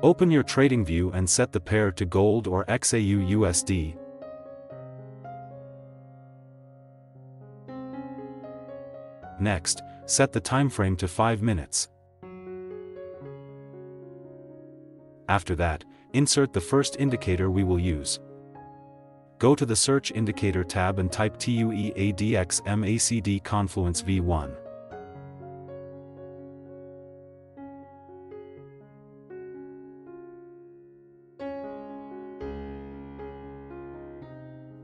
Open your Tradingview and set the pair to gold or XAU USD. Next, set the timeframe to 5 minutes. After that, insert the first indicator we will use. Go to the Search Indicator tab and type TUEADX MACD Confluence V1.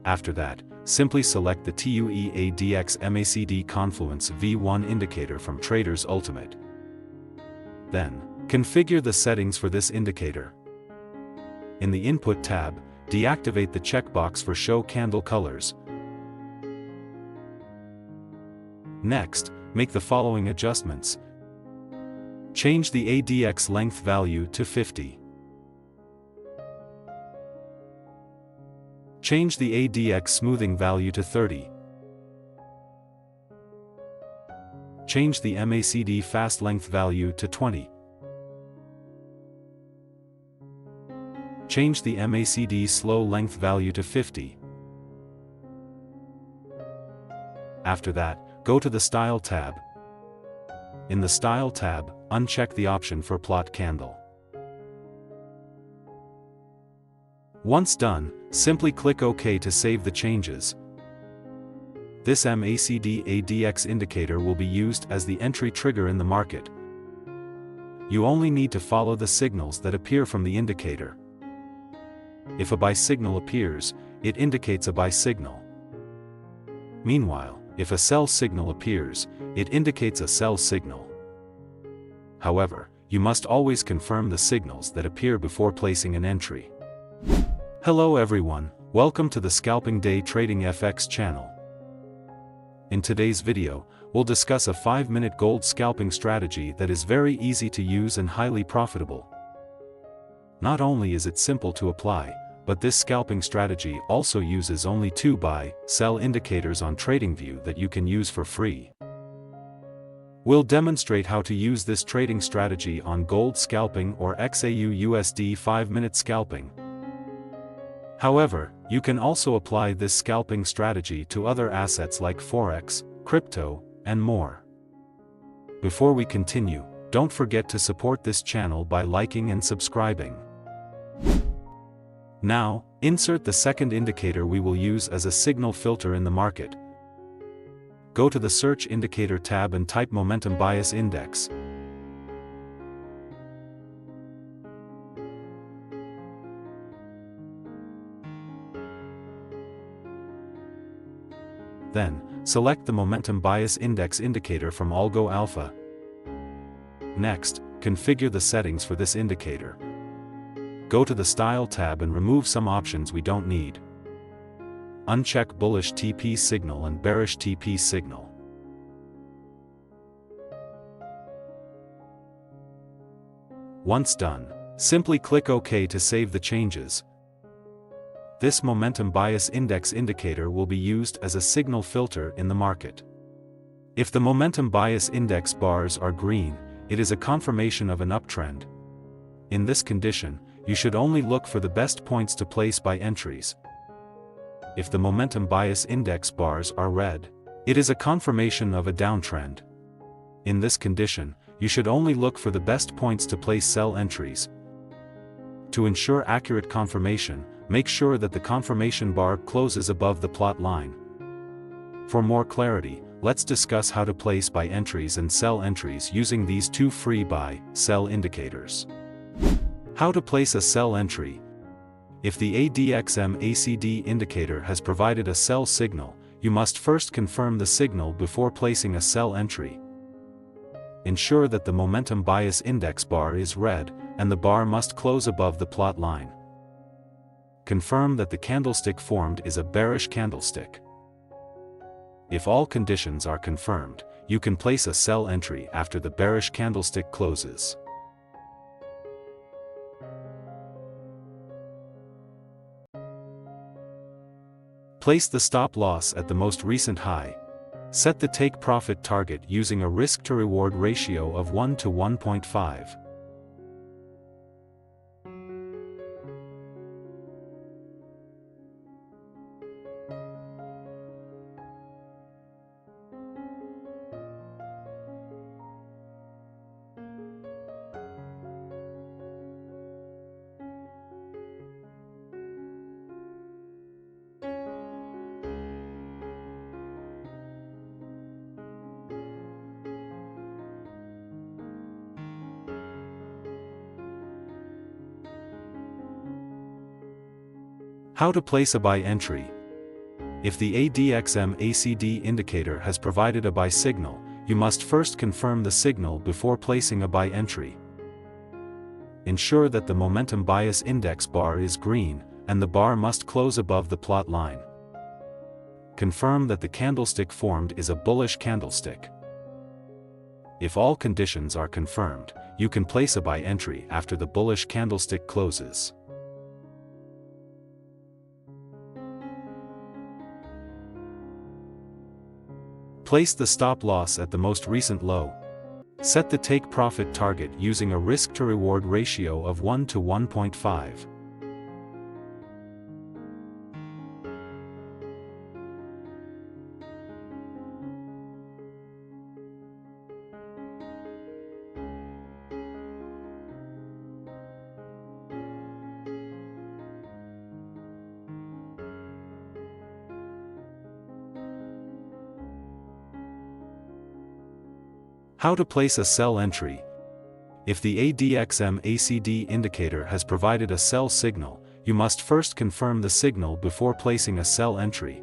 After that, simply select the TUEADX MACD Confluence V1 indicator from Traders Ultimate. Then, configure the settings for this indicator. In the Input tab, deactivate the checkbox for Show Candle Colors. Next, make the following adjustments. Change the ADX length value to 50. Change the ADX smoothing value to 30. Change the MACD fast length value to 20. Change the MACD slow length value to 50. After that, go to the Style tab. In the Style tab, uncheck the option for Plot Candle. Once done, simply click OK to save the changes. This MACD ADX indicator will be used as the entry trigger in the market. You only need to follow the signals that appear from the indicator. If a buy signal appears, it indicates a buy signal. Meanwhile, if a sell signal appears, it indicates a sell signal. However, you must always confirm the signals that appear before placing an entry. Hello everyone, welcome to the Scalping Day Trading FX channel. In today's video, we'll discuss a 5-minute gold scalping strategy that is very easy to use and highly profitable. Not only is it simple to apply, but this scalping strategy also uses only 2 buy-sell indicators on Tradingview that you can use for free. We'll demonstrate how to use this trading strategy on gold scalping or XAU USD 5-minute scalping. However, you can also apply this scalping strategy to other assets like forex, crypto, and more. Before we continue, don't forget to support this channel by liking and subscribing. Now, insert the second indicator we will use as a signal filter in the market. Go to the Search Indicator tab and type Momentum Bias Index. Then, select the Momentum Bias Index indicator from Algo Alpha. Next, configure the settings for this indicator. Go to the Style tab and remove some options we don't need. Uncheck bullish TP signal and bearish TP signal. Once done, simply click OK to save the changes. This Momentum Bias Index indicator will be used as a signal filter in the market. If the Momentum Bias Index bars are green, it is a confirmation of an uptrend. In this condition, you should only look for the best points to place buy entries. If the Momentum Bias Index bars are red, it is a confirmation of a downtrend. In this condition, you should only look for the best points to place sell entries. To ensure accurate confirmation, make sure that the confirmation bar closes above the plot line. For more clarity, let's discuss how to place buy entries and sell entries using these 2 free buy-sell indicators. How to place a sell entry. If the ADX-MACD indicator has provided a sell signal, you must first confirm the signal before placing a sell entry. Ensure that the Momentum Bias Index bar is red, and the bar must close above the plot line. Confirm that the candlestick formed is a bearish candlestick. If all conditions are confirmed, you can place a sell entry after the bearish candlestick closes. Place the stop loss at the most recent high. Set the take profit target using a risk-to-reward ratio of 1 to 1.5. How to place a buy entry. If the ADXM-ACD indicator has provided a buy signal, you must first confirm the signal before placing a buy entry. Ensure that the momentum bias index bar is green, and the bar must close above the plot line. Confirm that the candlestick formed is a bullish candlestick. If all conditions are confirmed, you can place a buy entry after the bullish candlestick closes. Place the stop loss at the most recent low. Set the take profit target using a risk-to-reward ratio of 1 to 1.5. How to place a sell entry. If the ADXM-ACD indicator has provided a sell signal, you must first confirm the signal before placing a sell entry.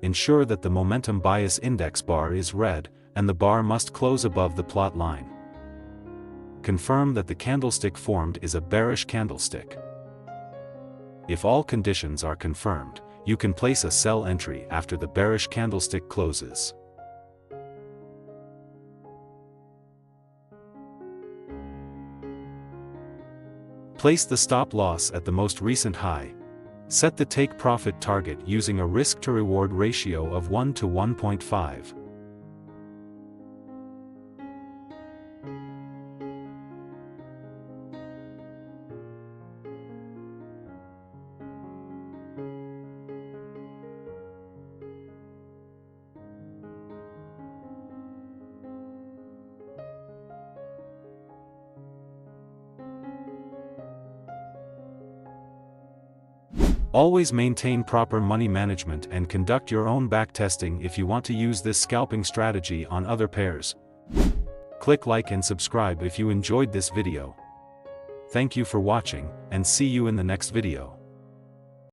Ensure that the momentum bias index bar is red, and the bar must close above the plot line. Confirm that the candlestick formed is a bearish candlestick. If all conditions are confirmed, you can place a sell entry after the bearish candlestick closes. Place the stop loss at the most recent high. Set the take profit target using a risk-to-reward ratio of 1 to 1.5. Always maintain proper money management and conduct your own backtesting if you want to use this scalping strategy on other pairs. Click like and subscribe if you enjoyed this video. Thank you for watching, and see you in the next video.